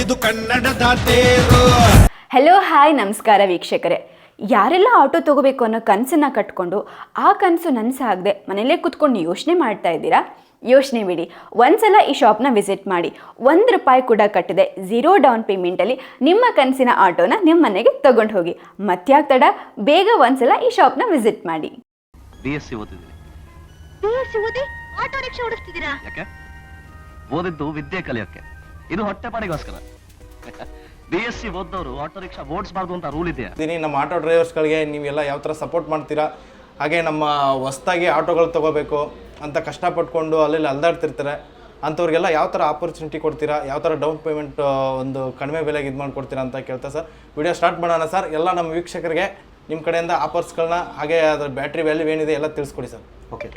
ಇದು ಕನ್ನಡದ ತೇರು. ಹಲೋ ಹಾಯ್ ನಮಸ್ಕಾರ ವೀಕ್ಷಕರೇ. ಯಾರೆಲ್ಲ ಆಟೋ ತಗೋಬೇಕು ಅನ್ನೋ ಕನಸನ್ನು ಕಟ್ಕೊಂಡು ಆ ಕನಸು ನನಸಾಗದೆ ಮನೆಯಲ್ಲೇ ಕೂತ್ಕೊಂಡು ಯೋಚನೆ ಮಾಡ್ತಾ ಇದ್ದೀರಾ? ಯೋಚನೆ ಬಿಡಿ, ಒಂದ್ಸಲ ಈ ಶಾಪ್ನ ವಿಸಿಟ್ ಮಾಡಿ. ₹1 ಕೂಡ ಕಟ್ಟದೆ 0 ಡೌನ್ ಪೇಮೆಂಟಲ್ಲಿ ನಿಮ್ಮ ಕನಸಿನ ಆಟೋನ ನಿಮ್ಮ ಮನೆಗೆ ತಗೊಂಡು ಹೋಗಿ. ಮತ್ತ್ಯಾಕೆ ತಡ, ಬೇಗ ಒಂದ್ಸಲ ಈ ಶಾಪ್ನ ವಿಸಿಟ್ ಮಾಡಿ. BSc ಓದಿದ್ದೀನಿ. BSc ಓದಿ ಆಟೋ ರಿಕ್ಷಾ ಓಡಿಸ್ತಿದ್ದೀರಾ? ಯಾಕೆ? ಓದಿದ್ದು ವಿದ್ಯೆ ಕಲಿಯೋಕ್ಕೆ, ಇದು ಹೊಟ್ಟೆಪಾಡಿಗೋಸ್ಕರ. BSc ಓದ್ದವರು ಆಟೋ ರಿಕ್ಷಾ ಓಡಿಸಬಾರ್ದು ಅಂತ ರೂಲ್ ಇದೆಯಾ? ನಮ್ಮ ಆಟೋ ಡ್ರೈವರ್ಸ್ಗಳಿಗೆ ನೀವೆಲ್ಲ ಯಾವ ಥರ ಸಪೋರ್ಟ್ ಮಾಡ್ತೀರಾ, ಹಾಗೆ ನಮ್ಮ ಹೊಸ್ದಾಗಿ ಆಟೋಗಳು ತೊಗೋಬೇಕು ಅಂತ ಕಷ್ಟಪಟ್ಕೊಂಡು ಅಲ್ಲಿ ಅಲ್ದಾಡ್ತಿರ್ತಾರೆ ಅಂಥವ್ರಿಗೆಲ್ಲ ಯಾವ ಥರ ಆಪರ್ಚುನಿಟಿ ಕೊಡ್ತೀರಾ, ಯಾವ ಥರ ಡೌನ್ ಪೇಮೆಂಟ್ ಒಂದು ಕಡಿಮೆ ಬೆಲೆಗೆ ಇದು ಮಾಡಿಕೊಡ್ತೀರಾ ಅಂತ ಕೇಳ್ತಾ ಸರ್. ವಿಡಿಯೋ ಸ್ಟಾರ್ಟ್ ಮಾಡೋಣ ಸರ್. ಎಲ್ಲ ನಮ್ಮ ವೀಕ್ಷಕರಿಗೆ ನಿಮ್ಮ ಕಡೆಯಿಂದ ಆಫರ್ಸ್ಗಳನ್ನ ಹಾಗೆ ಅದರ ಬ್ಯಾಟ್ರಿ ವ್ಯಾಲ್ಯೂ ಏನಿದೆ ಎಲ್ಲ ತಿಳಿಸ್ಕೊಡಿ ಸರ್. ಓಕೆ,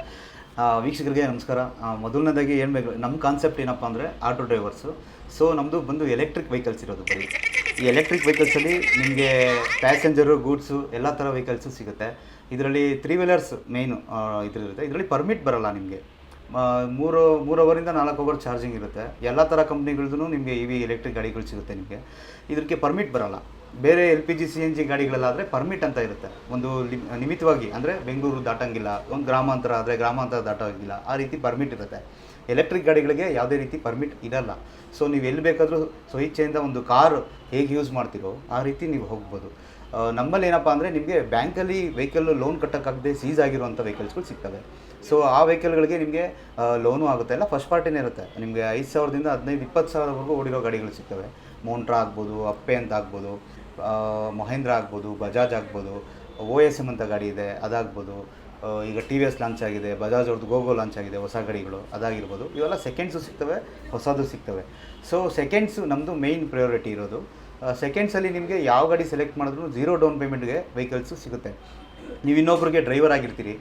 ವೀಕ್ಷಕರಿಗೆ ನಮಸ್ಕಾರ. ಮೊದಲನೇದಾಗಿ ಏನು ಬೇಕು, ನಮ್ಮ ಕಾನ್ಸೆಪ್ಟ್ ಏನಪ್ಪ ಅಂದರೆ ಆಟೋ ಡ್ರೈವರ್ಸು. ಸೊ ನಮ್ಮದು ಬಂದು ಎಲೆಕ್ಟ್ರಿಕ್ ವೆಹಿಕಲ್ಸ್ ಇರೋದು. ಬರೀ ಈ ಎಲೆಕ್ಟ್ರಿಕ್ ವೆಹಿಕಲ್ಸಲ್ಲಿ ನಿಮಗೆ ಪ್ಯಾಸೆಂಜರು, ಗೂಡ್ಸು ಎಲ್ಲ ಥರ ವೆಹಿಕಲ್ಸು ಸಿಗುತ್ತೆ. ಇದರಲ್ಲಿ 3 ವೀಲರ್ಸ್ ಮೇಯ್ನು ಇದಿರುತ್ತೆ. ಇದರಲ್ಲಿ ಪರ್ಮಿಟ್ ಬರೋಲ್ಲ ನಿಮಗೆ. 3 ಅವರಿಂದ 4 ಅವರ್ ಚಾರ್ಜಿಂಗ್ ಇರುತ್ತೆ. ಎಲ್ಲ ಥರ ಕಂಪ್ನಿಗಳದ್ದು ನಿಮಗೆ ಎಲೆಕ್ಟ್ರಿಕ್ ಗಾಡಿಗಳು ಸಿಗುತ್ತೆ ನಿಮಗೆ. ಇದಕ್ಕೆ ಪರ್ಮಿಟ್ ಬರೋಲ್ಲ. ಬೇರೆ LPG CNG ಗಾಡಿಗಳಲ್ಲಾದರೆ ಪರ್ಮಿಟ್ ಅಂತ ಇರುತ್ತೆ, ಒಂದು ನಿಮಿತ್ತವಾಗಿ. ಅಂದರೆ ಬೆಂಗಳೂರು ದಾಟಂಗಿಲ್ಲ, ಒಂದು ಗ್ರಾಮಾಂತರ ಆದರೆ ಗ್ರಾಮಾಂತರ ದಾಟೋಂಗಿಲ್ಲ, ಆ ರೀತಿ ಪರ್ಮಿಟ್ ಇರುತ್ತೆ. ಎಲೆಕ್ಟ್ರಿಕ್ ಗಾಡಿಗಳಿಗೆ ಯಾವುದೇ ರೀತಿ ಪರ್ಮಿಟ್ ಇರಲ್ಲ. ಸೊ ನೀವು ಎಲ್ಲಿ ಬೇಕಾದರೂ ಸ್ವಇಚ್ಛೆಯಿಂದ ಒಂದು ಕಾರು ಹೇಗೆ ಯೂಸ್ ಮಾಡ್ತೀರೋ ಆ ರೀತಿ ನೀವು ಹೋಗ್ಬೋದು. ನಮ್ಮಲ್ಲಿ ಏನಪ್ಪ ಅಂದರೆ ನಿಮಗೆ ಬ್ಯಾಂಕಲ್ಲಿ ವೆಹಿಕಲ್ಲು ಲೋನ್ ಕಟ್ಟೋಕ್ಕಾಗದೆ ಸೀಸ್ ಆಗಿರುವಂಥ ವೆಹಿಕಲ್ಸ್ಗಳು ಸಿಗ್ತವೆ. ಸೊ ಆ ವೆಹಿಕಲ್ಗಳಿಗೆ ನಿಮಗೆ ಲೋನು ಆಗುತ್ತೆ. ಎಲ್ಲ ಫಸ್ಟ್ ಪಾರ್ಟಿನೇ ಇರುತ್ತೆ. ನಿಮಗೆ 5,000ದಿಂದ 15-20 ಸಾವಿರವರೆಗೂ ಓಡಿರೋ ಗಾಡಿಗಳು ಸಿಗ್ತವೆ. ಮೋಂಟ್ರಾ ಆಗ್ಬೋದು, ಅಪ್ಪೆ ಅಂತ ಆಗ್ಬೋದು, ಮಹೇಂದ್ರ ಆಗ್ಬೋದು, ಬಜಾಜ್ ಆಗ್ಬೋದು, OSM ಅಂತ ಗಾಡಿ ಇದೆ ಅದಾಗ್ಬೋದು. ಈಗ TVS ಲಾಂಚ್ ಆಗಿದೆ, ಬಜಾಜ್ ಅವ್ರದ್ದು ಗೋಗೋ ಲಾಂಚ್ ಆಗಿದೆ, ಹೊಸ ಗಾಡಿಗಳು ಅದಾಗಿರ್ಬೋದು. ಇವೆಲ್ಲ ಸೆಕೆಂಡ್ಸು ಸಿಗ್ತವೆ, ಹೊಸದು ಸಿಗ್ತವೆ. ಸೊ ಸೆಕೆಂಡ್ಸು ನಮ್ಮದು ಮೇಯ್ನ್ ಪ್ರಯಾರಿಟಿ ಇರೋದು. ಸೆಕೆಂಡ್ಸಲ್ಲಿ ನಿಮಗೆ ಯಾವ ಗಾಡಿ ಸೆಲೆಕ್ಟ್ ಮಾಡಿದ್ರು 0 ಡೌನ್ ಪೇಮೆಂಟ್ಗೆ ವೆಹಿಕಲ್ಸು ಸಿಗುತ್ತೆ. ನೀವು ಇನ್ನೊಬ್ರಿಗೆ ಡ್ರೈವರ್ ಆಗಿರ್ತೀರಿ,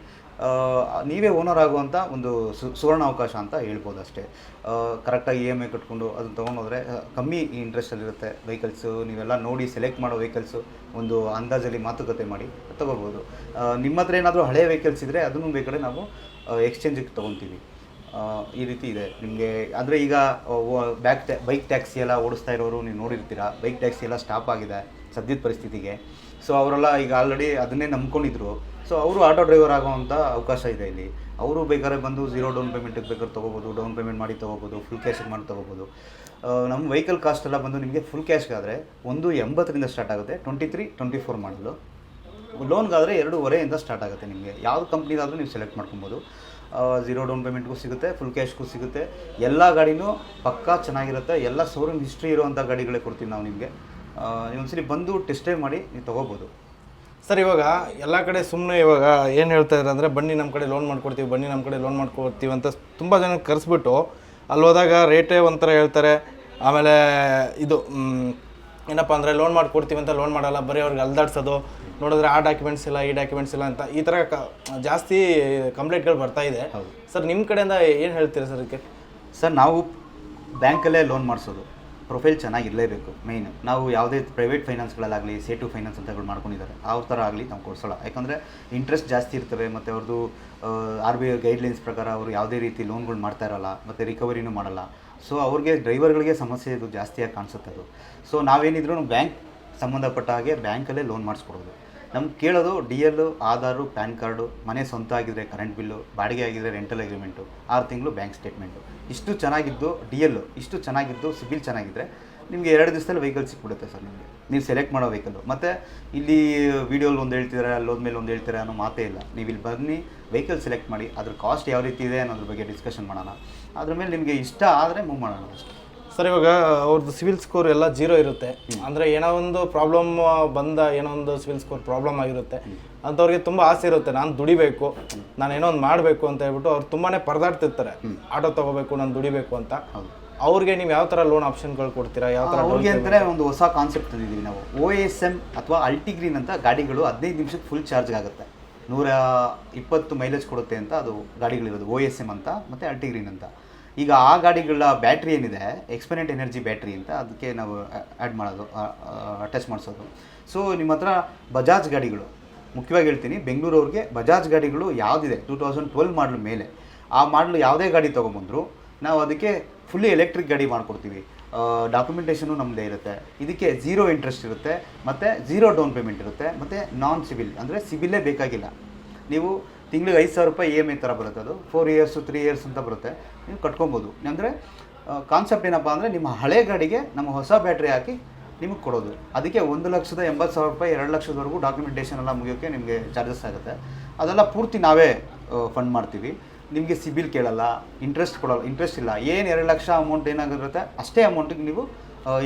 ನೀವೇ ಓನರ್ ಆಗುವಂಥ ಒಂದು ಸುವರ್ಣ ಅವಕಾಶ ಅಂತ ಹೇಳ್ಬೋದು ಅಷ್ಟೇ. ಕರೆಕ್ಟಾಗಿ EMI ಕಟ್ಕೊಂಡು ಅದನ್ನು ತೊಗೊಂಡೋದ್ರೆ ಕಮ್ಮಿ ಇಂಟ್ರೆಸ್ಟಲ್ಲಿರುತ್ತೆ ವೆಹಿಕಲ್ಸು. ನೀವೆಲ್ಲ ನೋಡಿ ಸೆಲೆಕ್ಟ್ ಮಾಡೋ ವೆಹಿಕಲ್ಸು ಒಂದು ಅಂದಾಜಲ್ಲಿ ಮಾತುಕತೆ ಮಾಡಿ ತೊಗೋಬೋದು. ನಿಮ್ಮ ಹತ್ರ ಏನಾದರೂ ಹಳೆಯ ವೆಹಿಕಲ್ಸ್ ಇದ್ದರೆ ಅದನ್ನು ಬೇಕಾದ್ರೆ ನಾವು ಎಕ್ಸ್ಚೇಂಜಿಗೆ ತೊಗೊತೀವಿ. ಈ ರೀತಿ ಇದೆ ನಿಮಗೆ. ಅಂದರೆ ಈಗ ಬೈಕ್ ಟ್ಯಾಕ್ಸಿ ಎಲ್ಲ ಓಡಿಸ್ತಾ ಇರೋರು ನೀವು ನೋಡಿರ್ತೀರ. ಬೈಕ್ ಟ್ಯಾಕ್ಸಿ ಎಲ್ಲ ಸ್ಟಾಪ್ ಆಗಿದೆ ಸದ್ಯದ ಪರಿಸ್ಥಿತಿಗೆ. ಸೊ ಅವರೆಲ್ಲ ಈಗ ಆಲ್ರೆಡಿ ಅದನ್ನೇ ನಂಬ್ಕೊಂಡಿದ್ರು. ಸೊ ಅವರು ಆಟೋ ಡ್ರೈವರ್ ಆಗೋವಂಥ ಅವಕಾಶ ಇದೆ ಇಲ್ಲಿ. ಅವರು ಬೇಕಾದ್ರೆ ಬಂದು 0 ಡೌನ್ ಪೇಮೆಂಟಿಗೆ ಬೇಕಾದ್ರೆ ತೊಗೋಬೋದು, ಡೌನ್ ಪೇಮೆಂಟ್ ಮಾಡಿ ತೊಗೋಬೋದು, ಫುಲ್ ಕ್ಯಾಶಿಗೆ ಮಾಡಿ ತೊಗೋಬೋದು. ನಮ್ಮ ವೆಹಿಕಲ್ ಕಾಸ್ಟ್ ಎಲ್ಲ ಬಂದು ನಿಮಗೆ ಫುಲ್ ಕ್ಯಾಶ್ಗಾದರೆ 180ರಿಂದ ಸ್ಟಾರ್ಟ್ ಆಗುತ್ತೆ. 23-24 ಮಾಡಲು. ಲೋನ್ಗಾದರೆ 2.5 ಸ್ಟಾರ್ಟ್ ಆಗುತ್ತೆ. ನಿಮಗೆ ಯಾವ ಕಂಪ್ನಿದಾದರೂ ನೀವು ಸೆಲೆಕ್ಟ್ ಮಾಡ್ಕೊಬೋದು. 0 ಡೌನ್ ಪೇಮೆಂಟ್ಗೂ ಸಿಗುತ್ತೆ, ಫುಲ್ ಕ್ಯಾಶ್ಗೂ ಸಿಗುತ್ತೆ. ಎಲ್ಲ ಗಾಡಿನೂ ಪಕ್ಕಾ ಚೆನ್ನಾಗಿರುತ್ತೆ. ಎಲ್ಲ ಶೋರೂಮ್ ಹಿಸ್ಟ್ರಿ ಇರೋವಂಥ ಗಾಡಿಗಳೇ ಕೊಡ್ತೀವಿ ನಾವು ನಿಮಗೆ. ನೀವು ಒಂದ್ಸರಿ ಬಂದು ಟೆಸ್ಟ್ ಡ್ರೈವ್ ಮಾಡಿ ನೀವು ತೊಗೋಬೋದು. ಸರ್ ಇವಾಗ ಎಲ್ಲ ಕಡೆ ಸುಮ್ಮನೆ ಇವಾಗ ಏನು ಹೇಳ್ತಾ ಇದ್ದಾರೆ ಅಂದರೆ ಬನ್ನಿ ನಮ್ಮ ಕಡೆ ಲೋನ್ ಮಾಡ್ಕೊಡ್ತೀವಿ, ಬನ್ನಿ ನಮ್ಮ ಕಡೆ ಲೋನ್ ಮಾಡ್ಕೊಡ್ತೀವಿ ಅಂತ ತುಂಬ ಜನ ಕರೆಸ್ಬಿಟ್ಟು ಅಲ್ಲಿ ಹೋದಾಗ ರೇಟೇ ಒಂಥರ ಹೇಳ್ತಾರೆ. ಆಮೇಲೆ ಇದು ಏನಪ್ಪ ಅಂದರೆ ಲೋನ್ ಮಾಡಿಕೊಡ್ತೀವಿ ಅಂತ ಲೋನ್ ಮಾಡಲ್ಲ, ಬರೀ ಅವ್ರಿಗೆ ಅಲ್ದಾಡ್ಸೋದು, ನೋಡಿದ್ರೆ ಆ ಡಾಕ್ಯುಮೆಂಟ್ಸ್ ಇಲ್ಲ, ಈ ಡಾಕ್ಯುಮೆಂಟ್ಸ್ ಇಲ್ಲ ಅಂತ ಈ ಥರ ಜಾಸ್ತಿ ಕಂಪ್ಲೇಂಟ್ಗಳು ಬರ್ತಾ ಇದೆ. ಸರ್ ನಿಮ್ಮ ಕಡೆಯಿಂದ ಏನು ಹೇಳ್ತೀರಾ ಸರ್ ಇದಕ್ಕೆ? ಸರ್ ನಾವು ಬ್ಯಾಂಕಲ್ಲೇ ಲೋನ್ ಮಾಡಿಸೋದು. ಪ್ರೊಫೈಲ್ ಚೆನ್ನಾಗಿರಲೇಬೇಕು ಮೇಯ್ನು. ನಾವು ಯಾವುದೇ ಪ್ರೈವೇಟ್ ಫೈನಾನ್ಸ್ಗಳಲ್ಲಾಗಲಿ, ಸೇಟು ಫೈನಾನ್ಸ್ ಅಂತಗಳು ಮಾಡ್ಕೊಂಡಿದ್ದಾರೆ ಅವ್ರ ಥರ ಆಗಲಿ ನಾವು ಕೊಡಿಸೋಲ್ಲ. ಯಾಕಂದರೆ ಇಂಟ್ರೆಸ್ಟ್ ಜಾಸ್ತಿ ಇರ್ತವೆ. ಮತ್ತು ಅವ್ರದ್ದು RBI ಗೈಡ್ಲೈನ್ಸ್ ಪ್ರಕಾರ ಅವರು ಯಾವುದೇ ರೀತಿ ಲೋನ್ಗಳು ಮಾಡ್ತಾ ಇರೋಲ್ಲ, ಮತ್ತು ರಿಕವರಿನೂ ಮಾಡಲ್ಲ. ಸೊ ಅವ್ರಿಗೆ ಡ್ರೈವರ್ಗಳಿಗೆ ಸಮಸ್ಯೆ ಇದು ಜಾಸ್ತಿಯಾಗಿ ಕಾಣಿಸುತ್ತೆ ಅದು. ಸೊ ನಾವೇನಿದ್ರು ಬ್ಯಾಂಕ್ ಸಂಬಂಧಪಟ್ಟ ಹಾಗೆ ಬ್ಯಾಂಕಲ್ಲೇ ಲೋನ್ ಮಾಡಿಸ್ಕೊಡೋದು. ನಮ್ಗೆ ಕೇಳೋದು DL, ಆಧಾರು, ಪ್ಯಾನ್ ಕಾರ್ಡು, ಮನೆ ಸ್ವಂತ ಆಗಿದ್ದರೆ ಕರೆಂಟ್ ಬಿಲ್ಲು, ಬಾಡಿಗೆ ಆಗಿದ್ದರೆ ರೆಂಟಲ್ ಅಗ್ರಿಮೆಂಟು, 6 ತಿಂಗಳು ಬ್ಯಾಂಕ್ ಸ್ಟೇಟ್ಮೆಂಟು. ಇಷ್ಟು ಚೆನ್ನಾಗಿದ್ದು DL ಇಷ್ಟು ಚೆನ್ನಾಗಿದ್ದು ಸಿಬಿಲ್ ಚೆನ್ನಾಗಿದ್ದರೆ ನಿಮಗೆ 2 ದಿವಸದಲ್ಲಿ ವೆಹಿಕಲ್ ಸಿಕ್ಬಿಡುತ್ತೆ ಸರ್ ನಿಮಗೆ. ನೀವು ಸೆಲೆಕ್ಟ್ ಮಾಡೋ ವೆಹಿಕಲ್ಲು. ಮತ್ತು ಇಲ್ಲಿ ವೀಡಿಯೋಲಿ ಒಂದು ಹೇಳ್ತಿದ್ದಾರೆ, ಅಲ್ಲೋದ್ಮೇಲೆ ಒಂದು ಹೇಳ್ತಾರೆ ಅನ್ನೋ ಮಾತೇ ಇಲ್ಲ. ನೀವು ಇಲ್ಲಿ ಬನ್ನಿ, ವೆಹಿಕಲ್ ಸೆಲೆಕ್ಟ್ ಮಾಡಿ, ಅದ್ರ ಕಾಸ್ಟ್ ಯಾವ ರೀತಿ ಇದೆ ಅನ್ನೋದ್ರ ಬಗ್ಗೆ ಡಿಸ್ಕಷನ್ ಮಾಡೋಣ. ಅದ್ರ ಮೇಲೆ ನಿಮಗೆ ಇಷ್ಟ ಆದರೆ ಮೂವ್ ಮಾಡೋಣ ಅಷ್ಟೇ. ಸರ್ ಇವಾಗ ಅವ್ರದ್ದು ಸಿವಿಲ್ ಸ್ಕೋರ್ ಎಲ್ಲ 0 ಇರುತ್ತೆ. ಅಂದರೆ ಏನೋ ಒಂದು ಪ್ರಾಬ್ಲಮ್ ಏನೋ ಒಂದು ಸಿವಿಲ್ ಸ್ಕೋರ್ ಪ್ರಾಬ್ಲಮ್ ಆಗಿರುತ್ತೆ ಅಂಥವ್ರಿಗೆ ತುಂಬ ಆಸೆ ಇರುತ್ತೆ, ನಾನು ದುಡಿಬೇಕು, ನಾನು ಏನೋ ಒಂದು ಮಾಡಬೇಕು ಅಂತ ಹೇಳ್ಬಿಟ್ಟು ಅವ್ರು ತುಂಬಾ ಪರದಾಡ್ತಿರ್ತಾರೆ. ಆಟೋ ತೊಗೋಬೇಕು, ನಾನು ದುಡಿಬೇಕು ಅಂತ. ಅವ್ರಿಗೆ ನೀವು ಯಾವ ಥರ ಲೋನ್ ಆಪ್ಷನ್ಗಳು ಕೊಡ್ತೀರಾ? ಯಾವ ಥರ ಅವ್ರಿಗೆ ಅಂತಲೇ ಒಂದು ಹೊಸ ಕಾನ್ಸೆಪ್ಟ್ ತಂದಿದ್ದೀವಿ ನಾವು. OSM ಅಥವಾ ಅಲ್ಟಿಗ್ರೀನ್ ಅಂತ ಗಾಡಿಗಳು 15 ನಿಮಿಷಕ್ಕೆ ಫುಲ್ ಚಾರ್ಜ್ ಆಗುತ್ತೆ, 120 ಮೈಲೇಜ್ ಕೊಡುತ್ತೆ ಅಂತ ಅದು ಗಾಡಿಗಳಿರೋದು. OSM ಅಂತ ಮತ್ತು ಅಲ್ಟಿಗ್ರೀನ್ ಅಂತ. ಈಗ ಆ ಗಾಡಿಗಳ ಬ್ಯಾಟ್ರಿ ಏನಿದೆ, ಎಕ್ಸ್ಪೆನೆಂಟ್ ಎನರ್ಜಿ ಬ್ಯಾಟ್ರಿ ಅಂತ, ಅದಕ್ಕೆ ನಾವು ಆ್ಯಡ್ ಮಾಡೋದು, ಅಟ್ಯಾಚ್ ಮಾಡಿಸೋದು. ಸೊ ನಿಮ್ಮ ಹತ್ರ ಬಜಾಜ್ ಗಾಡಿಗಳು, ಮುಖ್ಯವಾಗಿ ಹೇಳ್ತೀನಿ ಬೆಂಗಳೂರವ್ರಿಗೆ, ಬಜಾಜ್ ಗಾಡಿಗಳು ಯಾವುದಿದೆ 2012 ಮಾಡಲ್ ಮೇಲೆ, ಆ ಮಾಡಲು ಯಾವುದೇ ಗಾಡಿ ತೊಗೊಂಬಂದ್ರು ನಾವು ಅದಕ್ಕೆ ಫುಲ್ಲಿ ಎಲೆಕ್ಟ್ರಿಕ್ ಗಾಡಿ ಮಾಡಿಕೊಡ್ತೀವಿ. ಡಾಕ್ಯುಮೆಂಟೇಷನು ನಮ್ಮದೇ ಇರುತ್ತೆ. ಇದಕ್ಕೆ 0 ಇಂಟ್ರೆಸ್ಟ್ ಇರುತ್ತೆ ಮತ್ತು 0 ಡೌನ್ ಪೇಮೆಂಟ್ ಇರುತ್ತೆ ಮತ್ತು ನಾನ್ ಸಿಬಿಲ್, ಅಂದರೆ ಸಿಬಿಲ್ಲೇ ಬೇಕಾಗಿಲ್ಲ. ನೀವು ತಿಂಗಳಿಗೆ 5,000 ರೂಪಾಯಿ EMI ಥರ ಬರುತ್ತೆ. ಅದು 4 ಇಯರ್ಸ್ 3 ಇಯರ್ಸ್ ಅಂತ ಬರುತ್ತೆ, ನೀವು ಕಟ್ಕೊಬೋದು. ಅಂದರೆ ಕಾನ್ಸೆಪ್ಟ್ ಏನಪ್ಪ ಅಂದರೆ ನಿಮ್ಮ ಹಳೆ ಗಾಡಿಗೆ ನಮ್ಮ ಹೊಸ ಬ್ಯಾಟ್ರಿ ಹಾಕಿ ನಿಮಗೆ ಕೊಡೋದು. ಅದಕ್ಕೆ 1,80,000 ರೂಪಾಯಿ 2 ಲಕ್ಷದವರೆಗೂ ಡಾಕ್ಯುಮೆಂಟೇಷನ್ ಎಲ್ಲ ಮುಗಿಯೋಕ್ಕೆ ನಿಮಗೆ ಚಾರ್ಜಸ್ ಆಗುತ್ತೆ. ಅದೆಲ್ಲ ಪೂರ್ತಿ ನಾವೇ ಫಂಡ್ ಮಾಡ್ತೀವಿ. ನಿಮಗೆ ಸಿಬಿಲ್ ಕೇಳಲ್ಲ, ಇಂಟ್ರೆಸ್ಟ್ ಕೊಡೋಲ್ಲ, ಇಂಟ್ರೆಸ್ಟ್ ಇಲ್ಲ. ಏನು 2 ಲಕ್ಷ ಅಮೌಂಟ್ ಏನಾಗಿರುತ್ತೆ ಅಷ್ಟೇ ಅಮೌಂಟಿಗೆ ನೀವು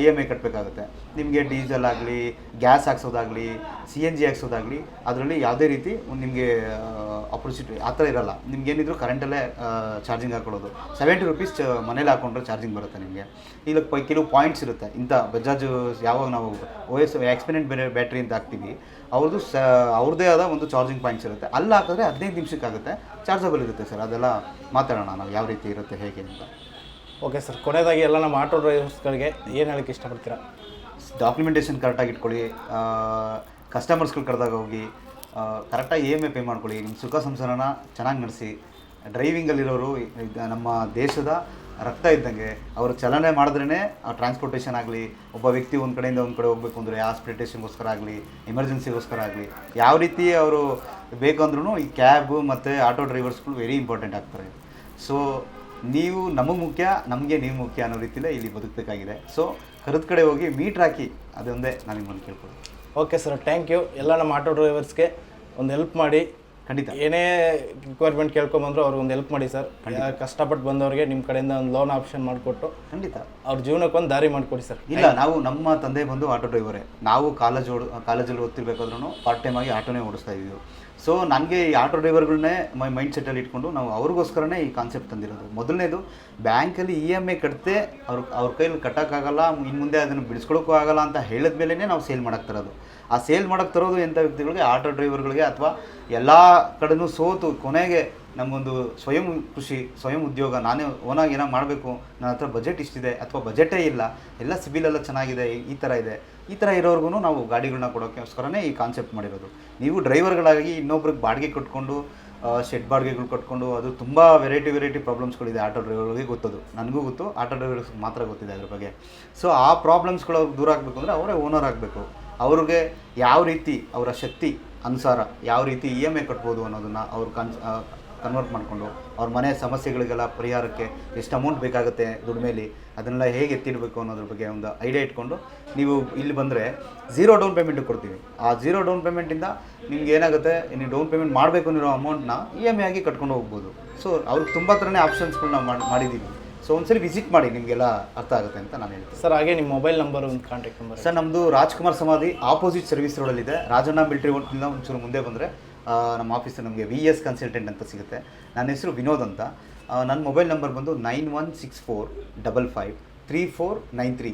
EMI ಕಟ್ಟಬೇಕಾಗುತ್ತೆ. ನಿಮಗೆ ಡೀಸೆಲ್ ಆಗಲಿ, ಗ್ಯಾಸ್ ಹಾಕ್ಸೋದಾಗಲಿ, CNG ಹಾಕ್ಸೋದಾಗಲಿ, ಅದರಲ್ಲಿ ಯಾವುದೇ ರೀತಿ ನಿಮಗೆ ಆಪರ್ಚುನಿಟಿ ಆ ಥರ ಇರೋಲ್ಲ. ನಿಮ್ಗೇನಿದ್ರು ಕರೆಂಟಲ್ಲೇ ಚಾರ್ಜಿಂಗ್ ಹಾಕೊಳ್ಳೋದು. 70 ರೂಪೀಸ್ ಮನೇಲಿ ಹಾಕೊಂಡ್ರೆ ಚಾರ್ಜಿಂಗ್ ಬರುತ್ತೆ ನಿಮಗೆ. ಈಗ ಕೆಲವು ಪಾಯಿಂಟ್ಸ್ ಇರುತ್ತೆ. ಇಂಥ ಬಜಾಜ್ ಯಾವಾಗ ನಾವು OS ಎಕ್ಸ್ಪೆನೆಂಟ್ ಬ್ಯಾಟ್ರಿ ಅಂತ ಹಾಕ್ತೀವಿ, ಅವ್ರದ್ದೇ ಆದ ಒಂದು ಚಾರ್ಜಿಂಗ್ ಪಾಯಿಂಟ್ಸ್ ಇರುತ್ತೆ. ಅಲ್ಲಿ ಹಾಕಿದ್ರೆ 15 ನಿಮಿಷಕ್ಕಾಗುತ್ತೆ, ಚಾರ್ಜಬಲ್ ಇರುತ್ತೆ ಸರ್. ಅದೆಲ್ಲ ಮಾತಾಡೋಣ ನಾವು ಯಾವ ರೀತಿ ಇರುತ್ತೆ ಹೇಗೆ ಅಂತ. ಓಕೆ ಸರ್, ಕೊನೆಯದಾಗಿ ಎಲ್ಲ ನಮ್ಮ ಆಟೋ ಡ್ರೈವರ್ಸ್ಗಳಿಗೆ ಏನು ಹೇಳೋಕ್ಕೆ ಇಷ್ಟಪಡ್ತೀರಾ? ಡಾಕ್ಯುಮೆಂಟೇಷನ್ ಕರೆಕ್ಟಾಗಿ ಇಟ್ಕೊಳ್ಳಿ, ಕಸ್ಟಮರ್ಸ್ಗಳು ಕರೆದಾಗ ಹೋಗಿ ಕರೆಕ್ಟಾಗಿ EMI ಪೇ ಮಾಡ್ಕೊಳ್ಳಿ, ನಿಮ್ಮ ಸುಖ ಸಂಸಾರನ ಚೆನ್ನಾಗಿ ನಡೆಸಿ. ಡ್ರೈವಿಂಗಲ್ಲಿರೋರು ನಮ್ಮ ದೇಶದ ರಕ್ತ ಇದ್ದಂಗೆ. ಅವರು ಚಲನೆ ಮಾಡಿದ್ರೇ ಟ್ರಾನ್ಸ್ಪೋರ್ಟೇಷನ್ ಆಗಲಿ, ಒಬ್ಬ ವ್ಯಕ್ತಿ ಒಂದು ಕಡೆಯಿಂದ ಒಂದು ಕಡೆ ಹೋಗಬೇಕು ಅಂದರೆ ಹಾಸ್ಪಿಟೇಷನ್ಗೋಸ್ಕರ ಆಗಲಿ, ಎಮರ್ಜೆನ್ಸಿಗೋಸ್ಕರ ಆಗಲಿ, ಯಾವ ರೀತಿ ಅವರು ಬೇಕಂದ್ರೂ ಈ ಕ್ಯಾಬು ಮತ್ತು ಆಟೋ ಡ್ರೈವರ್ಸ್ಗಳು ವೆರಿ ಇಂಪಾರ್ಟೆಂಟ್ ಆಗ್ತಾರೆ. ಸೊ ನೀವು ನಮಗೆ ಮುಖ್ಯ, ನಮಗೆ ನೀವು ಮುಖ್ಯ ಅನ್ನೋ ರೀತಿಯಲ್ಲೇ ಇಲ್ಲಿ ಬದುಕಬೇಕಾಗಿದೆ. ಸೊ ಕರೆದ ಕಡೆ ಹೋಗಿ ಮೀಟ್ರ್ ಹಾಕಿ, ಅದೊಂದೇ ನಾನು ನಿಮ್ಮನ್ನು ಕೇಳ್ಕೊಳ್ತೀನಿ. Okay sir, thank you. ಎಲ್ಲ ನಮ್ಮ ಆಟೋ ಡ್ರೈವರ್ಸ್ಗೆ ಒಂದು ಹೆಲ್ಪ್ ಮಾಡಿ. ಖಂಡಿತ ಏನೇ ರಿಕ್ವೈರ್ಮೆಂಟ್ ಕೇಳ್ಕೊಂಬಂದ್ರು ಅವ್ರಿಗೆ ಒಂದು ಹೆಲ್ಪ್ ಮಾಡಿ ಸರ್. ಕಷ್ಟಪಟ್ಟು ಬಂದವ್ರಿಗೆ ನಿಮ್ಮ ಕಡೆಯಿಂದ ಒಂದು ಲೋನ್ ಆಪ್ಷನ್ ಮಾಡಿಕೊಟ್ಟು ಖಂಡಿತ ಅವ್ರ ಜೀವನಕ್ಕೆ ಒಂದು ದಾರಿ ಮಾಡಿಕೊಡಿ ಸರ್. ಇಲ್ಲ, ನಾವು ನಮ್ಮ ತಂದೆ ಬಂದು ಆಟೋ ಡ್ರೈವರೇ. ನಾವು ಕಾಲೇಜಲ್ಲಿ ಓದ್ತಿರ್ಬೇಕಾದ್ರೂ ಪಾರ್ಟ್ ಟೈಮ್ ಆಗಿ ಆಟೋನೇ ಓಡಿಸ್ತಾ ಇದ್ದೀವಿ. ಸೊ ನನಗೆ ಈ ಆಟೋ ಡ್ರೈವರ್ಗಳನ್ನೇ ಮೈಂಡ್ ಸೆಟ್ಟಲ್ಲಿ ಇಟ್ಕೊಂಡು ನಾವು ಅವ್ರಿಗೋಸ್ಕರನೇ ಈ ಕಾನ್ಸೆಪ್ಟ್ ತಂದಿರೋದು. ಮೊದಲನೇದು, ಬ್ಯಾಂಕಲ್ಲಿ EMI ಕಟ್ಟದೆ ಅವ್ರ ಕೈಲಿ ಕಟ್ಟೋಕ್ಕಾಗಲ್ಲ, ಇನ್ನು ಮುಂದೆ ಅದನ್ನು ಬಿಡಿಸ್ಕೊಳ್ಳೋಕ್ಕೂ ಆಗಲ್ಲ ಅಂತ ಹೇಳಿದ ಮೇಲೇ ನಾವು ಸೇಲ್ ಮಾಡೋಕ್ಕೆ ತರೋದು. ಆ ಸೇಲ್ ಮಾಡೋಕ್ಕೆ ತರೋದು ಎಂಥ ವ್ಯಕ್ತಿಗಳಿಗೆ, ಆಟೋ ಡ್ರೈವರ್ಗಳಿಗೆ, ಅಥವಾ ಎಲ್ಲ ಕಡೆನೂ ಸೋತು ಕೊನೆಗೆ ನಮಗೊಂದು ಸ್ವಯಂ ಕೃಷಿ, ಸ್ವಯಂ ಉದ್ಯೋಗ, ನಾನೇ ಓನಾಗಿ ಏನೋ ಮಾಡಬೇಕು, ನನ್ನ ಹತ್ರ ಬಜೆಟ್ ಇಷ್ಟಿದೆ ಅಥವಾ ಬಜೆಟೇ ಇಲ್ಲ, ಎಲ್ಲ ಸಿಬಿಲೆಲ್ಲ ಚೆನ್ನಾಗಿದೆ, ಈ ಥರ ಇರೋರ್ಗು ನಾವು ಗಾಡಿಗಳನ್ನ ಕೊಡೋಕ್ಕೋಸ್ಕರನೇ ಈ ಕಾನ್ಸೆಪ್ಟ್ ಮಾಡಿರೋದು. ನೀವು ಡ್ರೈವರ್ಗಳಾಗಿ ಇನ್ನೊಬ್ರಿಗೆ ಬಾಡಿಗೆ ಕಟ್ಕೊಂಡು, ಶೆಡ್ ಬಾಡಿಗೆಗಳು ಕಟ್ಕೊಂಡು, ಅದು ತುಂಬ ವೆರೈಟಿ ಪ್ರಾಬ್ಲಮ್ಸ್ಗಳಿದೆ ಆಟೋ ಡ್ರೈವರ್ಗಳಿಗೆ. ಗೊತ್ತದು, ನನಗೂ ಗೊತ್ತು, ಆಟೋ ಡ್ರೈವರ್ಸ್ಗೆ ಮಾತ್ರ ಗೊತ್ತಿದೆ ಅದ್ರ ಬಗ್ಗೆ. ಸೊ ಆ ಪ್ರಾಬ್ಲಮ್ಸ್ಗಳು ಅವ್ರಿಗೆ ದೂರ ಆಗಬೇಕು ಅಂದರೆ ಅವರೇ ಓನರ್ ಆಗಬೇಕು. ಅವ್ರಿಗೆ ಯಾವ ರೀತಿ ಅವರ ಶಕ್ತಿ ಅನುಸಾರ ಯಾವ ರೀತಿ EMI ಕಟ್ಬೋದು ಅನ್ನೋದನ್ನು ಅವ್ರು ಕನ್ವರ್ಟ್ ಮಾಡಿಕೊಂಡು, ಅವ್ರ ಮನೆ ಸಮಸ್ಯೆಗಳಿಗೆಲ್ಲ ಪರಿಹಾರಕ್ಕೆ ಎಷ್ಟು ಅಮೌಂಟ್ ಬೇಕಾಗುತ್ತೆ ದುಡಿಮೇಲಿ, ಅದನ್ನೆಲ್ಲ ಹೇಗೆ ಎತ್ತಿಡಬೇಕು ಅನ್ನೋದ್ರ ಬಗ್ಗೆ ಒಂದು ಐಡಿಯಾ ಇಟ್ಕೊಂಡು ನೀವು ಇಲ್ಲಿ ಬಂದರೆ 0 ಡೌನ್ ಪೇಮೆಂಟ್ ಕೊಡ್ತೀವಿ. ಆ 0 ಡೌನ್ ಪೇಮೆಂಟಿಂದ ನಿಮ್ಗೆ ಏನಾಗುತ್ತೆ, ನೀವು ಡೌನ್ ಪೇಮೆಂಟ್ ಮಾಡಬೇಕು ಅನ್ನೋ ಅಮೌಂಟ್ನ EMI ಆಗಿ ಕಟ್ಕೊಂಡು ಹೋಗ್ಬೋದು. ಸೊ ಅವ್ರಿಗೆ ತುಂಬ ಥರನೇ ಆಪ್ಷನ್ಸ್ಗಳನ್ನ ಮಾಡಿದ್ದೀವಿ. ಸೊ ಒಂದ್ಸರಿ ವಿಸಿಟ್ ಮಾಡಿ, ನಿಮಗೆಲ್ಲ ಅರ್ಥ ಆಗುತ್ತೆ ಅಂತ ನಾನು ಹೇಳ್ತೀನಿ ಸರ್. ಹಾಗೆ ನಿಮ್ಮ ಮೊಬೈಲ್ ನಂಬರ್, ಒಂದು ಕಾಂಟ್ಯಾಕ್ಟ್ ನಂಬರ್ ಸರ್. ನಮ್ಮದು ರಾಜ್ಕುಮಾರ್ ಸಮಾಧಿ ಆಪೋಸಿಟ್ ಸರ್ವಿಸ್ ರೋಡಲ್ಲಿದೆ. ರಾಜಣ್ಣ ಮಿಲಿಟರಿ ಹೋಟ್ಲಿಂದ ಒಂಚೂರು ಮುಂದೆ ಬಂದರೆ ನಮ್ಮ ಆಫೀಸು ನಮಗೆ VS ಕನ್ಸಲ್ಟೆಂಟ್ ಅಂತ ಸಿಗುತ್ತೆ. ನನ್ನ ಹೆಸರು ವಿನೋದ್ ಅಂತ. ನನ್ನ ಮೊಬೈಲ್ ನಂಬರ್ ಬಂದು 9164553493,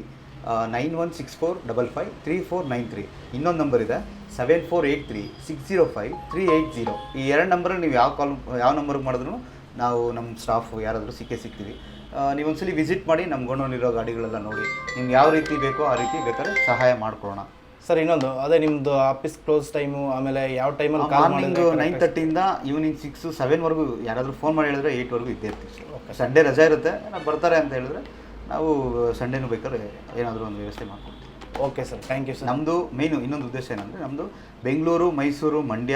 9164553493. ಇನ್ನೊಂದು ನಂಬರ್ ಇದೆ 7483605380. ಈ 2 ನಂಬರಲ್ಲಿ ನೀವು ಯಾವ ನಂಬರ್ಗೆ ಮಾಡಿದ್ರು ನಾವು ನಮ್ಮ ಸ್ಟಾಫು ಯಾರಾದರೂ ಸಿಗ್ತೀವಿ. ನೀವೊಂದ್ಸಲಿ ವಿಸಿಟ್ ಮಾಡಿ, ನಮ್ಮ ಗೋಡೌನಲ್ಲಿರೋ ಗಾಡಿಗಳೆಲ್ಲ ನೋಡಿ, ನಿಮ್ಗೆ ಯಾವ ರೀತಿ ಬೇಕೋ ಆ ರೀತಿ ಬೇಕಾದ್ರೆ ಸಹಾಯ ಮಾಡ್ಕೊಳ್ಳೋಣ ಸರ್. ಇನ್ನೊಂದು ಅದೇ ನಿಮ್ಮದು ಆಫೀಸ್ ಕ್ಲೋಸ್ ಟೈಮು, ಆಮೇಲೆ ಯಾವ ಟೈಮಲ್ಲಿ? ಮಾರ್ನಿಂಗ್ 9:30 ಈವ್ನಿಂಗ್ 6-7ವರೆಗೂ. ಯಾರಾದರೂ ಫೋನ್ ಮಾಡಿ ಹೇಳಿದ್ರೆ 8ವರೆಗೂ ಇದ್ದೇ ಇರ್ತೀವಿ ಸರ್. ಓಕೆ, ಸಂಡೇ ರಜಾ ಇರುತ್ತೆ, ಬರ್ತಾರೆ ಅಂತ ಹೇಳಿದ್ರೆ ನಾವು ಸಂಡೇನೂ ಬೇಕಾದ್ರೆ ಏನಾದರೂ ಒಂದು ವ್ಯವಸ್ಥೆ ಮಾಡ್ಕೊಡ್ತೀವಿ. Okay sir, thank you sir. ನಮ್ಮದು ಇನ್ನೊಂದು ಉದ್ದೇಶ ಏನಂದರೆ, ನಮ್ಮದು ಬೆಂಗಳೂರು, ಮೈಸೂರು, ಮಂಡ್ಯ,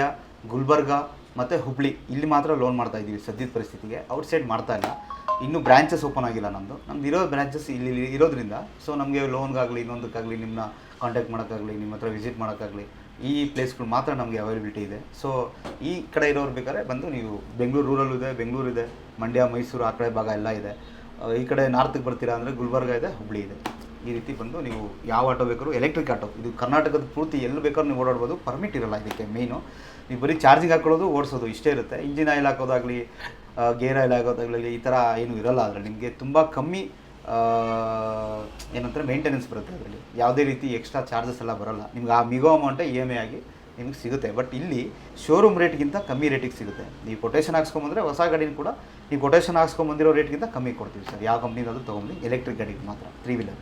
ಗುಲ್ಬರ್ಗ ಮತ್ತು ಹುಬ್ಳಿ ಇಲ್ಲಿ ಮಾತ್ರ ಲೋನ್ ಮಾಡ್ತಾ ಇದ್ದೀವಿ ಸದ್ಯದ ಪರಿಸ್ಥಿತಿಗೆ. ಔಟ್ ಸೈಡ್ ಮಾಡ್ತಾ ಇಲ್ಲ. ಇನ್ನೂ ಬ್ರ್ಯಾಂಚಸ್ ಓಪನ್ ಆಗಿಲ್ಲ. ನಮ್ಮದು ಇರೋ ಬ್ರ್ಯಾಂಚಸ್ ಇಲ್ಲಿ ಇರೋದ್ರಿಂದ ಸೊ ನಮಗೆ ಲೋನ್ಗಾಗಲಿ ಇನ್ನೊಂದಕ್ಕಾಗಲಿ ನಿಮ್ಮನ್ನ ಕಾಂಟ್ಯಾಕ್ಟ್ ಮಾಡೋಕ್ಕಾಗಲಿ, ನಿಮ್ಮ ಹತ್ರ ವಿಸಿಟ್ ಮಾಡೋಕ್ಕಾಗಲಿ, ಈ ಪ್ಲೇಸ್ಗಳು ಮಾತ್ರ ನಮಗೆ ಅವೈಲಬಿಲಿಟಿ ಇದೆ. ಸೊ ಈ ಕಡೆ ಇರೋರು ಬೇಕಾದ್ರೆ ಬಂದು ನೀವು, ಬೆಂಗಳೂರು ರೂರಲ್ಲೂ ಇದೆ, ಬೆಂಗಳೂರು ಇದೆ, ಮಂಡ್ಯ, ಮೈಸೂರು ಆ ಕಡೆ ಭಾಗ ಎಲ್ಲ ಇದೆ. ಈ ಕಡೆ ನಾರ್ತಿಗೆ ಬರ್ತೀರಾ ಅಂದರೆ ಗುಲ್ಬರ್ಗ ಇದೆ, ಹುಬ್ಳಿ ಇದೆ. ಈ ರೀತಿ ಬಂದು ನೀವು ಯಾವ ಆಟೋ ಬೇಕಾದ್ರೂ, ಎಲೆಕ್ಟ್ರಿಕ್ ಆಟೋ, ಇದು ಕರ್ನಾಟಕದ ಪೂರ್ತಿ ಎಲ್ಲಿ ಬೇಕಾದ್ರೂ ನೀವು ಓಡಾಡ್ಬೋದು. ಪರ್ಮಿಟ್ ಇರಲ್ಲ ಇದಕ್ಕೆ. ಮೇಯ್ನು ನೀವು ಬರೀ ಚಾರ್ಜಿಂಗ್ ಹಾಕೊಳ್ಳೋದು, ಓಡಿಸೋದು ಇಷ್ಟೇ ಇರುತ್ತೆ. ಇಂಜಿನ್ ಆಯಿಲ್ ಹಾಕೋದಾಗಲಿ, ಗೇರ್ ಆಯಿಲ್ ಹಾಕೋದಾಗಲಿ ಈ ಥರ ಏನೂ ಇರಲ್ಲ. ಅದರಲ್ಲಿ ನಿಮಗೆ ತುಂಬ ಕಮ್ಮಿ ಏನಂತಾರೆ ಮೇಂಟೆನೆನ್ಸ್ ಬರುತ್ತೆ. ಅದರಲ್ಲಿ ಯಾವುದೇ ರೀತಿ ಎಕ್ಸ್ಟ್ರಾ ಚಾರ್ಜಸ್ ಎಲ್ಲ ಬರೋಲ್ಲ. ನಿಮ್ಗೆ ಆ ಮಿಗೋ ಅಮೌಂಟೇ EMI ಆಗಿ ನಿಮಗೆ ಸಿಗುತ್ತೆ. ಬಟ್ ಇಲ್ಲಿ ಶೋರೂಮ್ ರೇಟ್ಗಿಂತ ಕಮ್ಮಿ ರೇಟಿಗೆ ಸಿಗುತ್ತೆ. ನೀವು ಕೊಟೇಶನ್ ಹಾಕ್ಸ್ಕೊಂಬಂದರೆ ಹೊಸ ಗಾಡಿನ ಕೂಡ ನೀವು ಕೊಟೇಶನ್ ಹಾಕ್ಸ್ಕೊಂಬಂದಿರೋ ರೇಟ್ಗಿಂತ ಕಮ್ಮಿ ಕೊಡ್ತೀವಿ ಸರ್. ಯಾವ ಕಂಪ್ನಿನಾದರೂ ತೊಗೊಂಡು ಎಲೆಕ್ಟ್ರಿಕ್ ಗಾಡಿಗೆ ಮಾತ್ರ 3 ವೀಲರ್.